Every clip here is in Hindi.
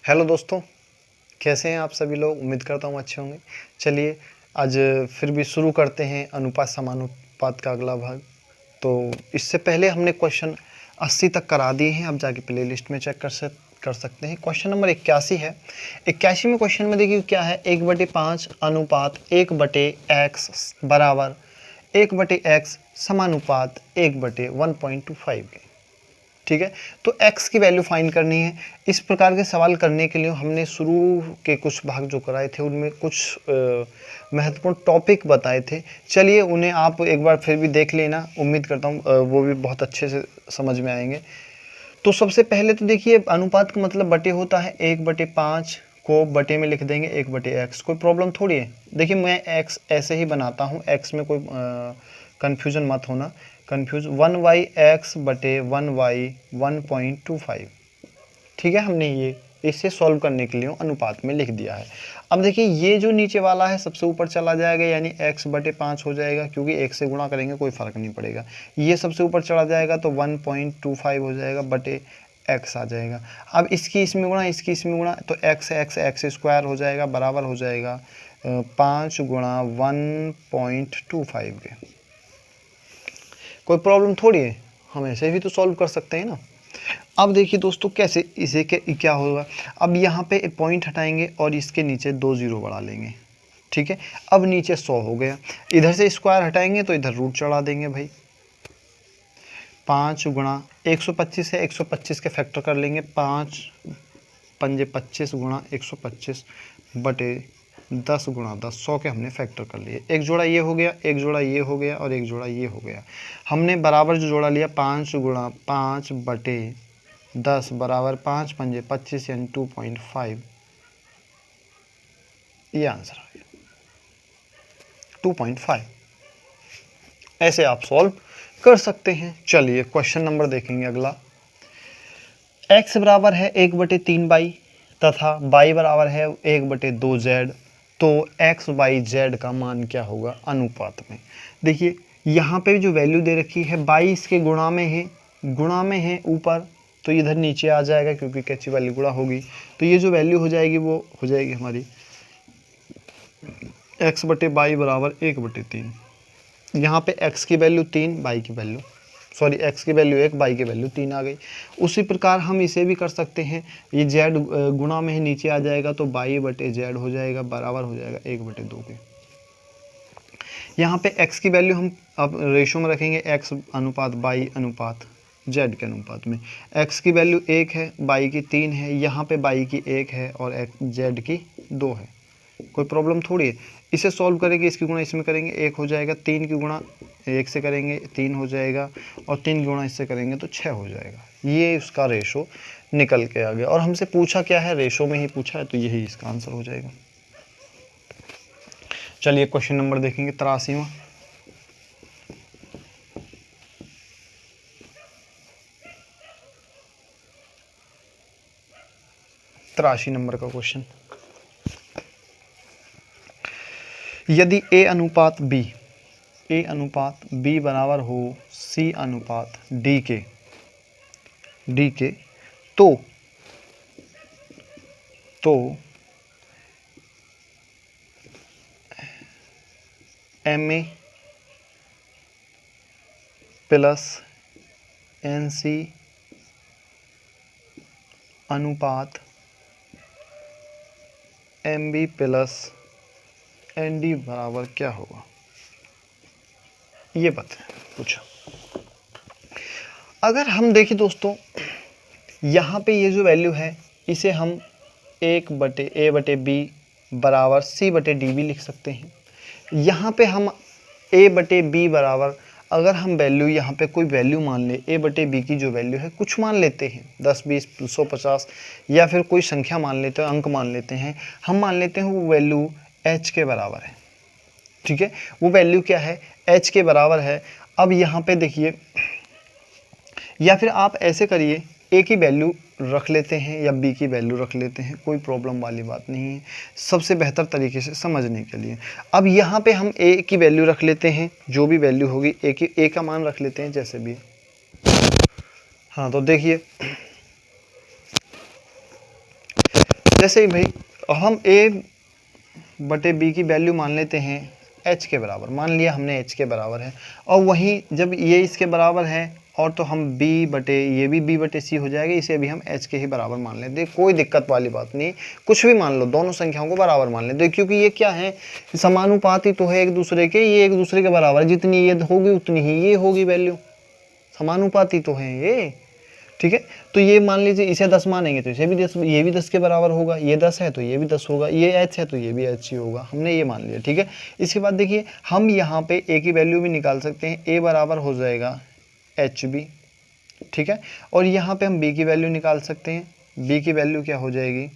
हेलो दोस्तों, कैसे हैं आप सभी लोग। उम्मीद करता हूँ अच्छे होंगे। चलिए आज फिर भी शुरू करते हैं अनुपात समानुपात का अगला भाग। तो इससे पहले हमने क्वेश्चन 80 तक करा दिए हैं, अब जाके प्लेलिस्ट में चेक कर सकते हैं। क्वेश्चन नंबर 81 है। 81 में क्वेश्चन में देखिए क्या है, 1/5 अनुपात 1/x बराबर 1/x समानुपात 1/1.25 के। ठीक है, तो x की वैल्यू फाइंड करनी है। इस प्रकार के सवाल करने के लिए हमने शुरू के कुछ भाग जो कराए थे उनमें कुछ महत्वपूर्ण टॉपिक बताए थे। चलिए उन्हें आप एक बार फिर भी देख लेना, उम्मीद करता हूँ वो भी बहुत अच्छे से समझ में आएंगे। तो सबसे पहले तो देखिए अनुपात का मतलब बटे होता है। 1/5 को बटे में लिख देंगे 1/x, कोई प्रॉब्लम थोड़ी है। देखिए मैं x ऐसे ही बनाता हूँ, x में कोई कन्फ्यूज़न मत होना। Confuse 1/x/1y 1.25। ठीक है, हमने ये इसे सॉल्व करने के लिए अनुपात में लिख दिया है। अब देखिए ये जो नीचे वाला है सबसे ऊपर चला जाएगा, यानी x/5 हो जाएगा, क्योंकि 1 से गुणा करेंगे कोई फ़र्क नहीं पड़ेगा। ये सबसे ऊपर चला जाएगा तो 1.25 हो जाएगा बटे x आ जाएगा। अब इसकी इसमें गुणा, इसकी इसमें गुणा, तो x स्क्वायर हो जाएगा, बराबर हो जाएगा 5 गुणा 1.25 के। कोई प्रॉब्लम थोड़ी है, हम ऐसे भी तो सॉल्व कर सकते हैं ना। अब देखिए दोस्तों कैसे इसे क्या होगा। अब यहाँ पे पॉइंट हटाएंगे और इसके नीचे 2 0 बढ़ा लेंगे। ठीक है, अब नीचे 100 हो गया। इधर से स्क्वायर हटाएंगे तो इधर रूट चढ़ा देंगे भाई। 5 गुणा 125 है, 125 के फैक्टर कर लेंगे। 5 पंजे 25 गुणा 125 बटे 10 गुणा 10, 100 के हमने फैक्टर कर लिए। एक जोड़ा ये हो गया, एक जोड़ा ये हो गया और एक जोड़ा ये हो गया। हमने बराबर जो जोड़ा लिया 5 गुणा 5 बटे 10 बराबर 5 पंजे 25 यानी 2.5। ये आंसर आ गया 2.5। ऐसे आप सॉल्व कर सकते हैं। चलिए क्वेश्चन नंबर देखेंगे अगला। x बराबर है 1/3y तथा y बराबर है 1/2z। तो x y z का मान क्या होगा अनुपात में। देखिए यहाँ पे जो वैल्यू दे रखी है 22 के गुणा में है ऊपर, तो इधर नीचे आ जाएगा क्योंकि कैची वाली गुणा होगी। तो ये जो वैल्यू हो जाएगी वो हो जाएगी हमारी x/y बराबर 1/3। यहाँ पे x की वैल्यू 3, y की वैल्यू x की वैल्यू 1, y की वैल्यू 3 आ गई। उसी प्रकार हम इसे भी कर सकते हैं। ये z गुणा में ही नीचे आ जाएगा तो y/z हो जाएगा, बराबर हो जाएगा 1/2 के। यहाँ पे x की वैल्यू हम अब रेशो में रखेंगे, x अनुपात y अनुपात z के अनुपात में। x की वैल्यू 1 है, y की 3 है, यहाँ पे y की 1 है और z की 2 है। कोई प्रॉब्लम थोड़ी है। इसे सॉल्व करेंगे, इसकी गुणा इसमें करेंगे 1 हो जाएगा, 3 की गुणा 1 से करेंगे 3 हो जाएगा और 3 की गुणा इससे करेंगे तो 6 हो जाएगा। ये उसका रेशो निकल के आ गया। और हमसे पूछा क्या है, रेशो में ही पूछा है, तो यही इसका आंसर हो जाएगा। चलिए क्वेश्चन नंबर देखेंगे 83वां। नंबर का क्वेश्चन। यदि a अनुपात b बराबर हो c अनुपात d के तो ma प्लस nc अनुपात mb प्लस nd बराबर क्या होगा, ये बताएं। पूछा अगर हम देखें दोस्तों, यहाँ पे ये जो वैल्यू है इसे हम 1/a/b बराबर c/d भी लिख सकते हैं। यहाँ पे हम a/b बराबर, अगर हम वैल्यू यहाँ पे कोई वैल्यू मान ले, a/b की जो वैल्यू है कुछ मान लेते हैं, 10 20 150 या फिर कोई संख्या मान लेते हैं, अंक मान लेते हैं। हम मान लेते हैं वो वैल्यू h के बराबर है। ठीक है, वो वैल्यू क्या है, h के बराबर है। अब यहाँ पे देखिए, या फिर आप ऐसे करिए, a की वैल्यू रख लेते हैं या b की वैल्यू रख लेते हैं, कोई प्रॉब्लम वाली बात नहीं है, सबसे बेहतर तरीके से समझने के लिए। अब यहाँ पे हम a की वैल्यू रख लेते हैं, जो भी वैल्यू होगी a का मान रख लेते हैं जैसे भी। हाँ तो देखिए जैसे ही भाई हम a बटे b की वैल्यू मान लेते हैं h के बराबर, मान लिया हमने h के बराबर है, और वहीं जब ये इसके बराबर है और तो हम b बटे ये भी b बटे c हो जाएगा, इसे भी हम h के ही बराबर मान लेते हैं, कोई दिक्कत वाली बात नहीं, कुछ भी मान लो, दोनों संख्याओं को बराबर मान लेते हैं, क्योंकि ये क्या है, समानुपाती तो है एक दूसरे के, ये एक दूसरे के बराबर, जितनी ये होगी उतनी ही ये होगी वैल्यू, समानुपाती तो है ये, ठीक है। तो ये मान लीजिए इसे 10 मानेंगे तो इसे भी 10, ये भी 10 के बराबर होगा, ये 10 है तो ये भी 10 होगा, ये h है तो ये भी h ही होगा, हमने ये मान लिया, ठीक है। इसके बाद देखिए हम यहाँ पे a की वैल्यू भी निकाल सकते हैं, a बराबर हो जाएगा hb, ठीक है। और यहाँ पे हम b की वैल्यू निकाल सकते हैं, b की वैल्यू क्या हो जाएगी,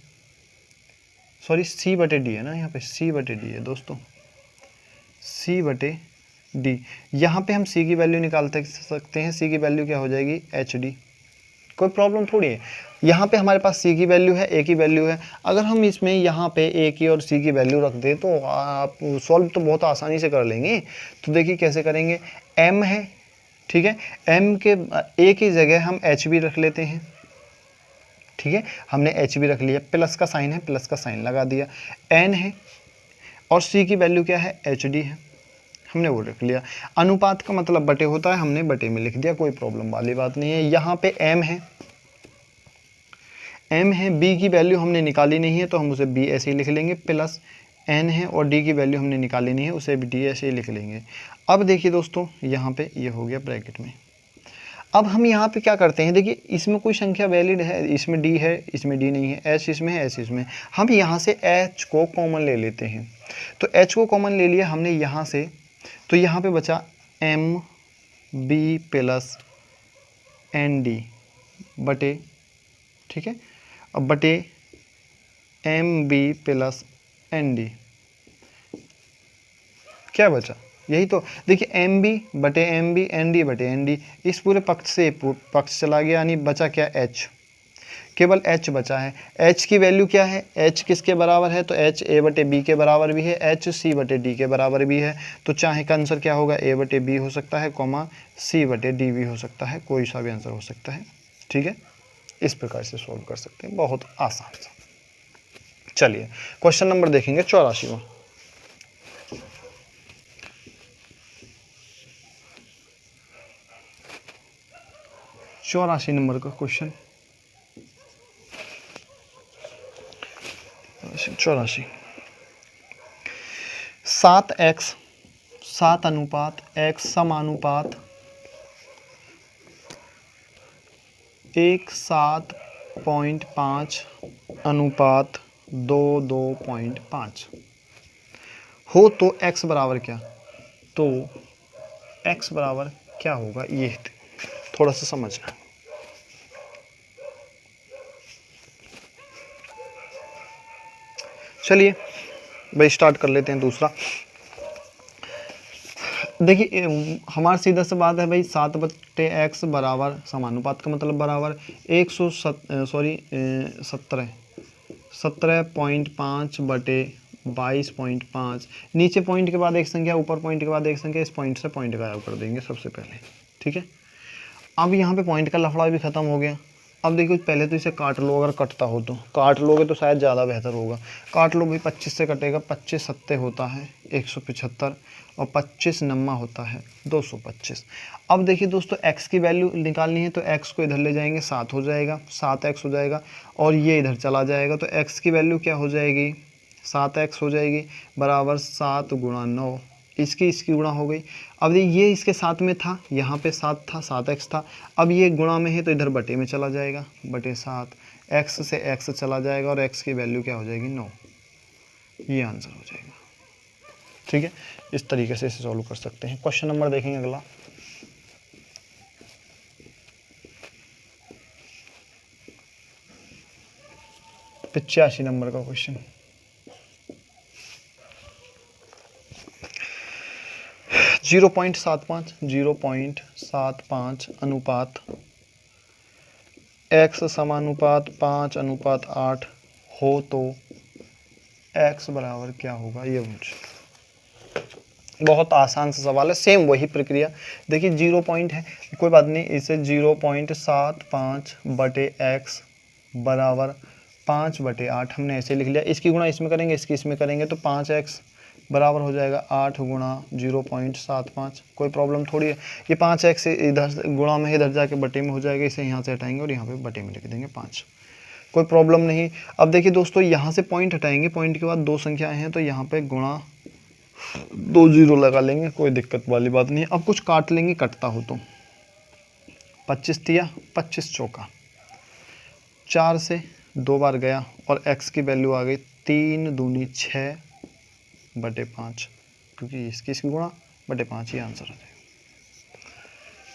सॉरी c बटे d है ना, यहाँ पे c बटे d है दोस्तों, c बटे d। यहाँ पे हम c की वैल्यू निकाल सकते हैं, c की वैल्यू क्या हो जाएगी hd, कोई प्रॉब्लम थोड़ी है। यहाँ पे हमारे पास c की वैल्यू है, a की वैल्यू है, अगर हम इसमें यहाँ पे a की और c की वैल्यू रख दें तो आप सॉल्व तो बहुत आसानी से कर लेंगे। तो देखिए कैसे करेंगे, m है, ठीक है, m के a की जगह हम h भी रख लेते हैं, ठीक है, हमने h भी रख लिया, प्लस का साइन है, प्लस का साइन लगा दिया, n है और c की वैल्यू क्या है hd है, हमने वो रख लिया। अनुपात का मतलब बटे होता है, हमने बटे में लिख दिया, कोई प्रॉब्लम वाली बात नहीं है। यहाँ पे m है, b की वैल्यू हमने निकाली नहीं है तो हम उसे b ऐसे ही लिख लेंगे, प्लस n है और d की वैल्यू हमने निकाली नहीं है, उसे भी d ऐसे ही लिख लेंगे। अब देखिए दोस्तों यहाँ पे ये हो गया ब्रैकेट में। अब हम यहाँ पे क्या करते हैं, देखिए इसमें कोई संख्या वैलिड है, इसमें d है, इसमें d नहीं है, h इसमें है, h इसमें, हम यहाँ से h को कॉमन ले लेते हैं। तो h को कॉमन ले लिया हमने यहाँ से, तो यहाँ पे बचा M B plus N D बटे, ठीक है, अब बटे M B plus N D, क्या बचा, यही तो, देखिए एम बी बटे एम बी, एन डी बटे एन डी, इस पूरे पक्ष से पक्ष चला गया, यानी बचा क्या h, केवल h बचा है। h की वैल्यू क्या है, h किसके बराबर है, तो h a बटे b के बराबर भी है, h c बटे d के बराबर भी है, तो चाहे का आंसर क्या होगा, a बटे b हो सकता है, कॉमा c बटे d भी हो सकता है, कोई सा भी आंसर हो सकता है, ठीक है। इस प्रकार से सॉल्व कर सकते हैं, बहुत आसान सा। चलिए क्वेश्चन नंबर देखेंगे 84वां। चौरासी नंबर का क्वेश्चन, 84, 7x 7 अनुपात x समानुपात 7.5 अनुपात 2.5 हो तो x बराबर क्या, तो x बराबर क्या होगा, ये थोड़ा सा समझना। चलिए भाई स्टार्ट कर लेते हैं दूसरा। देखिए हमारा सीधा सा बात है भाई, 7 बटे एक्स बराबर समानुपात का मतलब बराबर 17.5 बटे 22.5, नीचे पॉइंट के बाद एक संख्या, ऊपर पॉइंट के बाद एक संख्या, इस पॉइंट से पॉइंट गायब कर देंगे सबसे पहले, ठीक है। अब यहाँ पे पॉइंट का लफड़ा भी खत्म हो गया। अब देखिए पहले तो इसे काट लो, अगर कटता हो तो काट लोगे तो शायद ज़्यादा बेहतर होगा। काट लो भाई, 25 से कटेगा, 25 सत्ते होता है 175 और 25 नम्मा होता है 225। अब देखिए दोस्तों x की वैल्यू निकालनी है तो x को इधर ले जाएंगे, 7 हो जाएगा, 7x हो जाएगा और ये इधर चला जाएगा, तो x की वैल्यू क्या हो जाएगी, 7x हो जाएगी, बराबर 7 गुणा 9, इसकी गुणा हो गई। अब ये इसके साथ में था, यहाँ पे 7 था, 7x था, अब ये गुणा में है तो इधर बटे में चला जाएगा, बटे 7, x से x चला जाएगा और x की वैल्यू क्या हो जाएगी 9, ये आंसर हो जाएगा, ठीक है। इस तरीके से इसे सॉल्व कर सकते हैं। क्वेश्चन नंबर देखेंगे अगला, पचासी नंबर का क्वेश्चन। 0.75 अनुपात x समानुपात 5:8 हो तो x बराबर क्या होगा, ये बहुत आसान सा सवाल है, सेम वही प्रक्रिया। देखिए 0 पॉइंट है, कोई बात नहीं, इसे 0.75 बटे x बराबर 5/8 हमने ऐसे लिख लिया। इसकी गुणा इसमें करेंगे, इसकी इसमें करेंगे तो 5x बराबर हो जाएगा 8 गुणा 0.75। कोई प्रॉब्लम थोड़ी है। ये 5x इधर गुणा में इधर जाके बटे में हो जाएगा, इसे यहाँ से हटाएंगे और यहाँ पे बटे में लिख देंगे 5। कोई प्रॉब्लम नहीं। अब देखिए दोस्तों, यहाँ से पॉइंट हटाएंगे, पॉइंट के बाद दो संख्याएं हैं तो यहाँ पे गुणा 2 0 लगा लेंगे, कोई दिक्कत वाली बात नहीं है। अब कुछ काट लेंगे कटता हो तो। 25 तिया 25 चौका, 4 से 2 बार गया और x की वैल्यू आ गई 3 दूनी 6/5, क्योंकि इसकी गुणा बटे 5 ही आंसर आ जाएगा।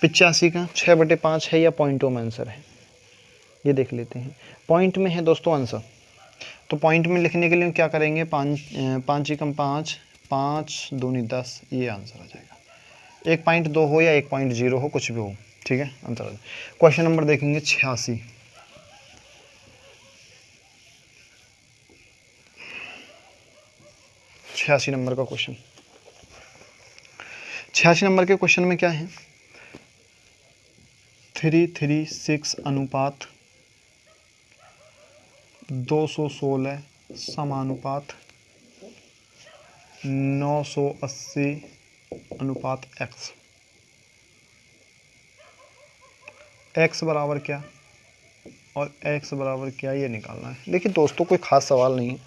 85 का 6/5 है या पॉइंटों में आंसर है, ये देख लेते हैं। पॉइंट में है दोस्तों आंसर, तो पॉइंट में लिखने के लिए क्या करेंगे, 5 एकम 5, 5 दूनी 10, ये आंसर आ जाएगा। 1.2 हो या 1.0 हो, कुछ भी हो, ठीक है, आंसर आ जाएगा। क्वेश्चन नंबर देखेंगे 86। 86 नंबर का क्वेश्चन। 86 नंबर के क्वेश्चन में क्या है, 336 अनुपात 216 समानुपात 980 अनुपात x। x बराबर क्या और x बराबर क्या, ये निकालना है। देखिए दोस्तों, कोई खास सवाल नहीं है,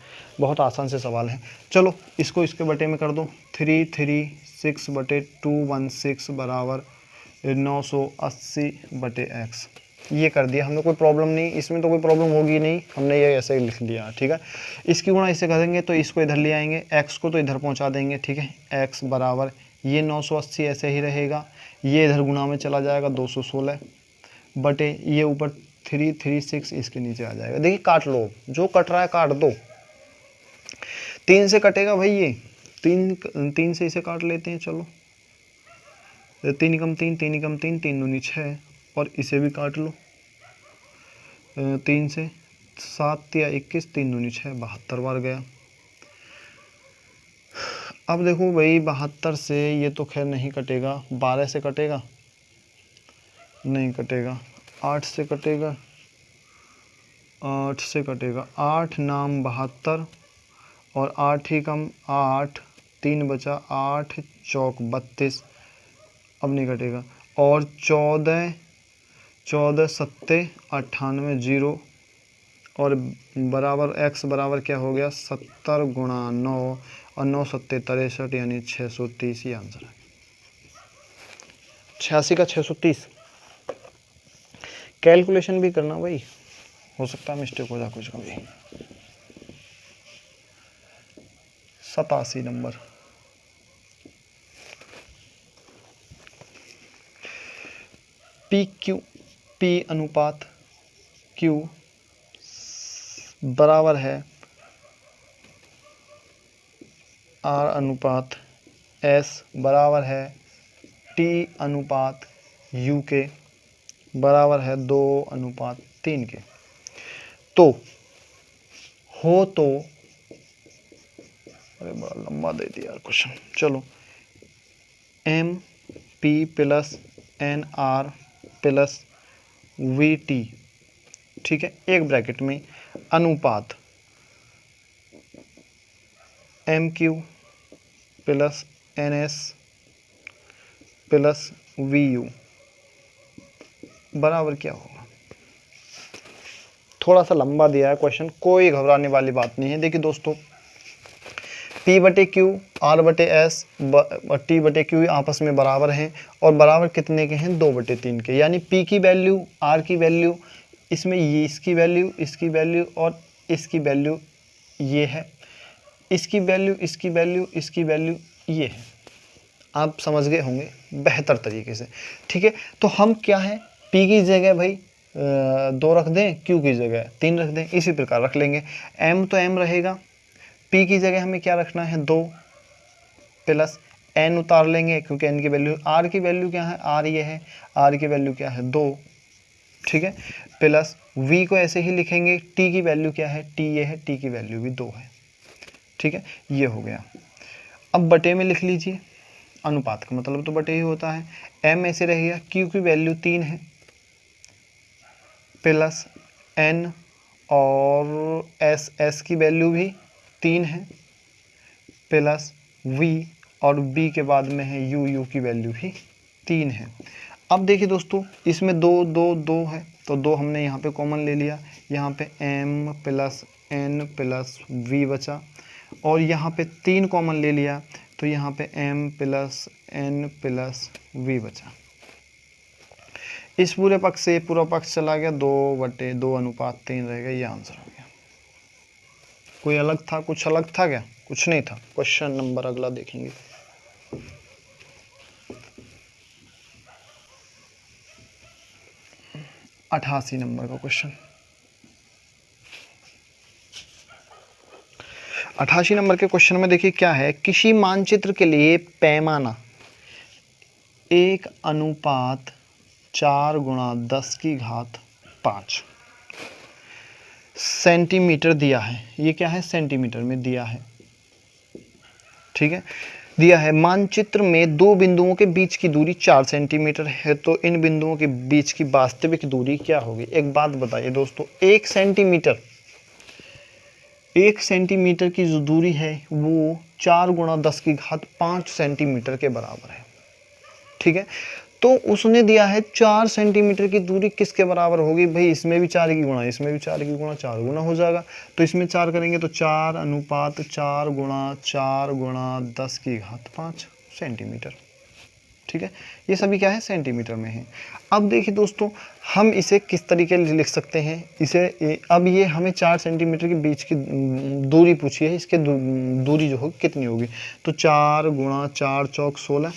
बहुत आसान से सवाल है। चलो इसको इसके बटे में कर दो। 336/216 बराबर 980/x। ये कर दिया हमने, कोई प्रॉब्लम नहीं, इसमें तो कोई प्रॉब्लम होगी नहीं, हमने ये ऐसे ही लिख लिया, ठीक है। इसकी गुणा इससे करेंगे तो इसको इधर ले आएंगे, x को तो इधर पहुंचा देंगे, ठीक है। x बराबर ये 980 ऐसे ही रहेगा, ये इधर गुणा में चला जाएगा 216 बटे ये ऊपर 336 इसके नीचे आ जाएगा। देखिए काट लो, जो कट रहा है काट दो। 3 से कटेगा भाई, ये 3 से इसे काट लेते हैं। चलो 3 एकम 3, 3 एकम 3, 3 दूनी 6, और इसे भी काट लो। 3 से 7 या 21, 3 दूनी 6, 72 बार गया। अब देखो भाई 72 से ये तो खैर नहीं कटेगा, 12 से कटेगा, नहीं कटेगा, 8 से कटेगा, 8 से कटेगा, 8 नाम 72 और 8 ही कम 8, 3 बचा, 8 चौक 32, अब नहीं कटेगा। और 14 सत्ते 98 0, और बराबर x बराबर क्या हो गया, 70 गुणा 9 और 9 सत्ते 63 यानी 630 ही आंसर है। 86 का 630। कैलकुलेशन भी करना भाई, हो सकता है मिस्टेक हो जाए कुछ कभी। 87 नंबर। P अनुपात Q बराबर है R अनुपात S बराबर है T अनुपात U के बराबर है 2:3 के। तो हो तो, अरे बड़ा लंबा दे दिया यार क्वेश्चन। चलो MP plus NR plus VT, ठीक है, एक ब्रैकेट में अनुपात MQ plus NS plus VU बराबर क्या होगा। थोड़ा सा लंबा दिया है क्वेश्चन, कोई घबराने वाली बात नहीं है। देखिए दोस्तों, P/Q R/S T/Q आपस में बराबर हैं, और बराबर कितने के हैं, 2/3 के। यानी P की वैल्यू, R की वैल्यू, इसमें ये इसकी वैल्यू, इसकी वैल्यू और इसकी वैल्यू ये है, इसकी वैल्यू, इसकी वैल्यू, इसकी वैल्यू ये है। आप समझ गए होंगे बेहतर तरीके से, ठीक है। तो हम क्या है, P की जगह भाई 2 रख दें, Q की जगह 3 रख दें, इसी प्रकार रख लेंगे। M तो M रहेगा, P की जगह हमें क्या रखना है, 2 प्लस N उतार लेंगे, क्योंकि N की वैल्यू, R की वैल्यू क्या है, R ये है, R की वैल्यू क्या है, 2, ठीक है, प्लस V को ऐसे ही लिखेंगे, T की वैल्यू क्या है, T ये है, T की वैल्यू भी 2 है, ठीक है, ये हो गया। अब बटे में लिख लीजिए, अनुपात का मतलब तो बटे ही होता है। M ऐसे रहेगा, Q की वैल्यू 3 है, प्लस N और एस की वैल्यू भी 3 है, प्लस वी और बी के बाद में है यू की वैल्यू भी 3 है। अब देखिए दोस्तों, इसमें 2 है तो 2 हमने यहाँ पे कॉमन ले लिया, यहाँ पे m plus n plus V बचा, और यहाँ पे 3 कॉमन ले लिया तो यहाँ पे m plus n plus V बचा। इस पूरे पक्ष से पूरा पक्ष चला गया, 2/2 रह गया, ये आंसर हो गया। कोई अलग था, कुछ अलग था क्या? कुछ नहीं था। क्वेश्चन नंबर अगला देखेंगे। अठासी नंबर का क्वेश्चन। 88 नंबर के क्वेश्चन में देखिए क्या है, किसी मानचित्र के लिए पैमाना 1:4×10⁵ सेंटीमीटर दिया है। ये क्या है? सेंटीमीटर में दिया है, ठीक है, दिया है। मानचित्र में 2 बिंदुओं के बीच की दूरी 4 सेंटीमीटर है, तो इन बिंदुओं के बीच की वास्तविक दूरी क्या होगी? एक बात बताइए दोस्तों, 1 सेंटीमीटर की जो दूरी है वो 4×10⁵ सेंटीमीटर के बराबर है, ठीक है। तो उसने दिया है 4 सेंटीमीटर की दूरी किसके बराबर होगी? भाई इसमें भी 4 की गुणा, इसमें भी 4 की गुणा, 4 गुना हो जाएगा। तो इसमें 4 करेंगे तो 4:4×10⁵ सेंटीमीटर, ठीक है। ये सभी क्या है? सेंटीमीटर में है। अब देखिए दोस्तों, हम इसे किस तरीके से लिख सकते हैं इसे। अब ये हमें 4 सेंटीमीटर के बीच की दूरी पूछी है, इसके दूरी जो होगी कितनी होगी? तो 4×4=4 = 16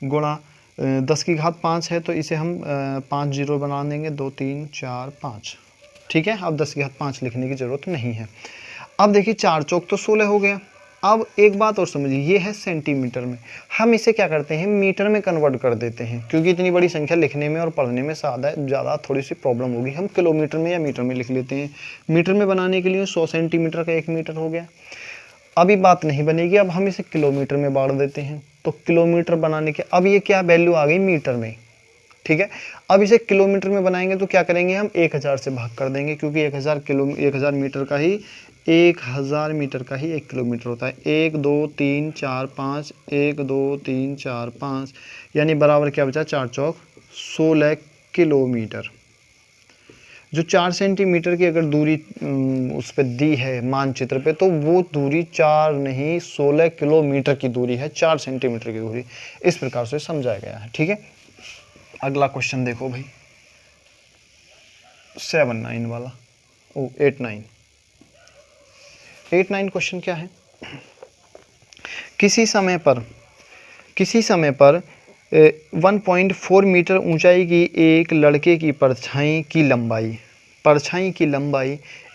गुणा 10⁵5 है, तो इसे हम 5 जीरो बना देंगे, 2 3 4 5, ठीक है। अब 10⁵5 लिखने की ज़रूरत नहीं है। अब देखिए 4 चौक तो 16 हो गया। अब एक बात और समझिए, ये है सेंटीमीटर में, हम इसे क्या करते हैं? मीटर में कन्वर्ट कर देते हैं, क्योंकि इतनी बड़ी संख्या लिखने में और पढ़ने में ज़्यादा थोड़ी सी प्रॉब्लम होगी। हम किलोमीटर में या मीटर में लिख लेते हैं। मीटर में बनाने के लिए 100 सेंटीमीटर का 1 मीटर हो गया। अभी बात नहीं बनेगी, अब हम इसे किलोमीटर में बांट देते हैं, तो किलोमीटर बनाने के अब ये क्या वैल्यू आ गई? मीटर में, ठीक है। अब इसे किलोमीटर में बनाएंगे तो क्या करेंगे? हम 1000 से भाग कर देंगे, क्योंकि 1000 मीटर का ही 1000 मीटर का ही 1 किलोमीटर होता है। 1 2 3 4 5, 1 2 3 4 5, यानी बराबर क्या बचा? 4 चौक 16 किलोमीटर। जो 4 सेंटीमीटर की अगर दूरी उस पर दी है मानचित्र पे, तो वो दूरी 4 नहीं 16 किलोमीटर की दूरी है, 4 सेंटीमीटर की दूरी। इस प्रकार से समझाया गया है, ठीक है। अगला क्वेश्चन देखो भाई, 79 वाला, 89 क्वेश्चन क्या है? किसी समय पर 1.4 मीटर ऊंचाई की एक लड़के की परछाई की लंबाई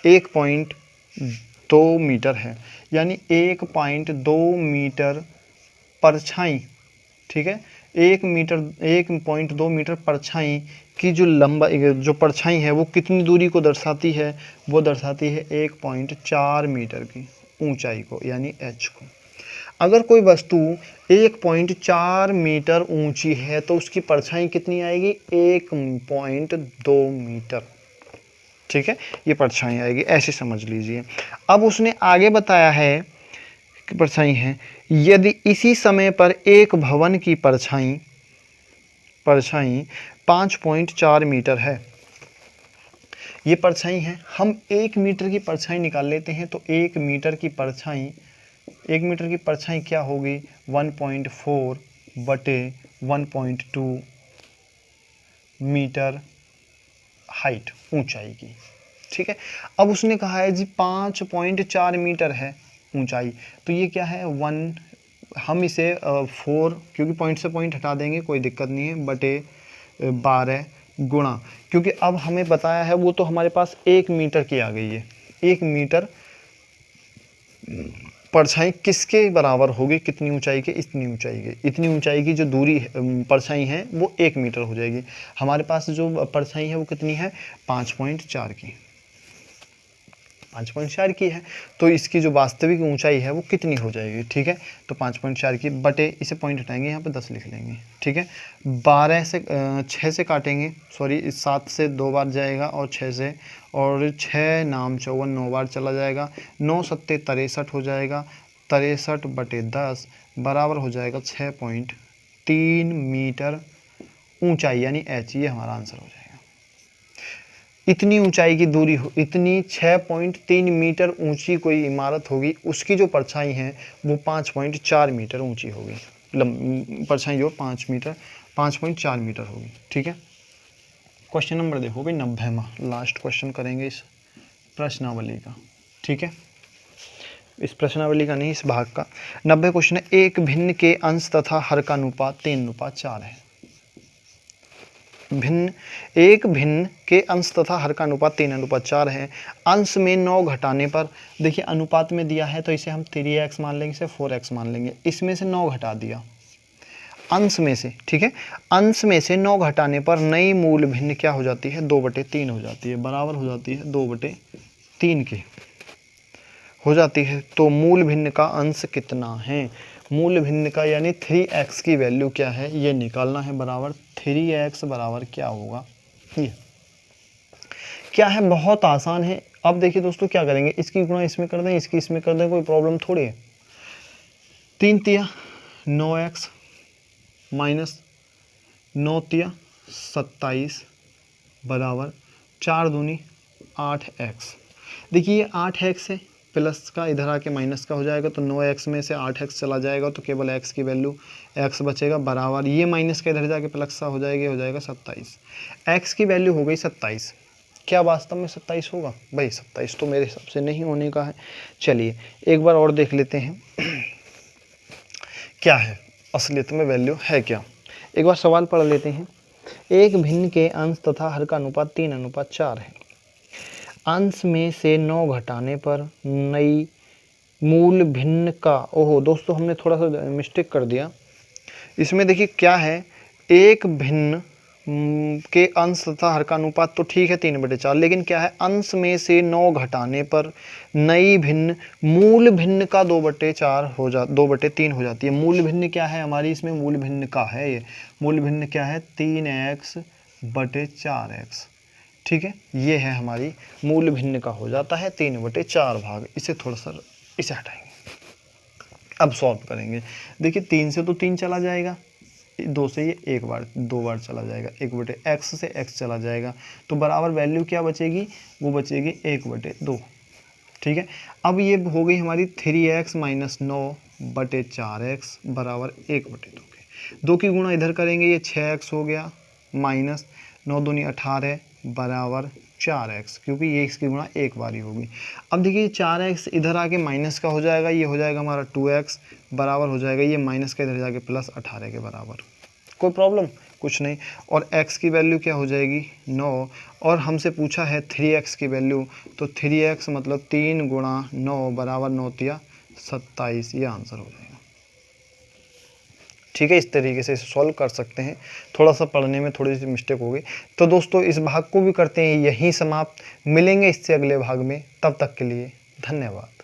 1.2 मीटर है, यानी 1.2 मीटर परछाई, ठीक है। 1.2 मीटर परछाई की जो लंबाई, जो परछाई है वो कितनी दूरी को दर्शाती है? वो दर्शाती है 1.4 मीटर की ऊंचाई को, यानी h को। अगर कोई वस्तु 1.4 मीटर ऊंची है तो उसकी परछाई कितनी आएगी? 1.2 मीटर, ठीक है। ये परछाई आएगी, ऐसे समझ लीजिए। अब उसने आगे बताया है कि परछाई है, यदि इसी समय पर एक भवन की परछाई 5.4 मीटर है, ये परछाई है। हम 1 मीटर की परछाई निकाल लेते हैं, तो 1 मीटर की परछाई क्या होगी? 1.4/1.2 मीटर हाइट, ऊंचाई की, ठीक है। अब उसने कहा है जी 5.4 मीटर है ऊंचाई, तो ये क्या है? 1, हम इसे 4, क्योंकि पॉइंट से पॉइंट हटा देंगे, कोई दिक्कत नहीं है, बटे 12 गुणा, क्योंकि अब हमें बताया है वो तो हमारे पास 1 मीटर की आ गई है। 1 मीटर परछाई किसके बराबर होगी? कितनी ऊंचाई के? इतनी ऊंचाई की जो दूरी परछाई है वो 1 मीटर हो जाएगी। हमारे पास जो परछाई है वो कितनी है? 5.4 की। 5.4 की है, तो इसकी जो वास्तविक ऊंचाई है वो कितनी हो जाएगी, ठीक है। तो 5.4 की बटे, इसे पॉइंट हटाएंगे, यहाँ पे 10 लिख लेंगे, ठीक है। 6 से काटेंगे, सॉरी 7 से 2 बार जाएगा और 6 से, और 6 नाम 54 9 बार चला जाएगा, 9 सत्ते 63 हो जाएगा, 63 बटे 10 बराबर हो जाएगा 6.3 मीटर ऊंचाई, यानी h, ये हमारा आंसर हो जाएगा। इतनी ऊंचाई की दूरी हो, इतनी 6.3 मीटर ऊंची कोई इमारत होगी, उसकी जो परछाई है वो 5.4 मीटर ऊंची होगी, परछाई जो 5.4 मीटर होगी, ठीक है। क्वेश्चन नंबर देखो भाई 90वां, लास्ट क्वेश्चन करेंगे इस प्रश्नावली का, ठीक है। इस प्रश्नावली का नहीं, इस भाग का 90 क्वेश्चन है। एक भिन्न के अंश तथा हर का अनुपात 3:4 है। एक भिन्न के अंश तथा हर का अनुपात 3:4 है। अंश में 9 घटाने पर, देखिए अनुपात में दिया है तो इसे हम 3x मान लेंगे, इसे 4x मान लेंगे, इसमें से 9 घटा दिया अंश में से, ठीक है। अंश में से 9 घटाने पर नई मूल भिन्न क्या हो जाती है, 2/3 हो जाती है, बराबर हो जाती है 2/3 के हो जाती है। तो मूल भिन्न का अंश कितना है, मूल भिन्न का यानी 3x की वैल्यू क्या है ये निकालना है, बराबर 3x बराबर क्या होगा, ये क्या है, बहुत आसान है। अब देखिए दोस्तों क्या करेंगे, इसकी गुणा इसमें कर दें, इसकी इसमें कर दें, कोई प्रॉब्लम थोड़ी है। 3 तिया 9x माइनस 9 तिया 27 बराबर 4 दूनी 8x। देखिए ये 8x है, प्लस का इधर आके माइनस का हो जाएगा, तो 9x में से 8x चला जाएगा तो केवल x की वैल्यू x बचेगा, बराबर ये माइनस का इधर जाके प्लस का हो जाएगा 27। x की वैल्यू हो गई 27। क्या वास्तव में 27 होगा भाई, 27 तो मेरे हिसाब से नहीं होने का है। चलिए एक बार और देख लेते हैं क्या है असलियत में वैल्यू है क्या। एक बार सवाल पढ़ लेते हैं। एक भिन्न के अंश तथा हर का अनुपात 3:4 है। अंश में से 9 घटाने पर नई मूल भिन्न का, ओहो दोस्तों हमने थोड़ा सा मिस्टेक कर दिया इसमें। देखिए क्या है, एक भिन्न के अंश तथा हर का अनुपात तो ठीक है 3/4, लेकिन क्या है, अंश में से 9 घटाने पर नई भिन्न मूल भिन्न का 2/3 हो जाती है। मूल भिन्न क्या है हमारी, इसमें मूल भिन्न का है, ये मूल भिन्न क्या है 3x/4x, ठीक है। ये है हमारी मूल भिन्न का हो जाता है 3/4 भाग। इसे थोड़ा सा इसे हटाएंगे, अब सॉल्व करेंगे। देखिए 3 से तो 3 चला जाएगा, 2 से ये 2 बार चला जाएगा, 1/x से x चला जाएगा, तो बराबर वैल्यू क्या बचेगी, वो बचेगी 1/2, ठीक है। अब ये हो गई हमारी 3x माइनस 9/4x बराबर 1/2 के। 2 की गुणा इधर करेंगे, ये 6x हो गया, माइनस 9 दूनी 18 बराबर 4x, क्योंकि ये इसकी गुणा एक बार ही होगी। अब देखिए 4x इधर आके माइनस का हो जाएगा, ये हो जाएगा हमारा 2x बराबर हो जाएगा, ये माइनस का इधर जाके प्लस 18 के बराबर। कोई प्रॉब्लम कुछ नहीं। और x की वैल्यू क्या हो जाएगी 9, और हमसे पूछा है 3x की वैल्यू, तो 3x मतलब 3 गुणा 9 बराबर 9 तिया 27, ये आंसर हो जाएगा, ठीक है। इस तरीके से इसे सॉल्व कर सकते हैं। थोड़ा सा पढ़ने में थोड़ी सी मिस्टेक हो गई, तो दोस्तों इस भाग को भी करते हैं यहीं समाप्त। मिलेंगे इससे अगले भाग में, तब तक के लिए धन्यवाद।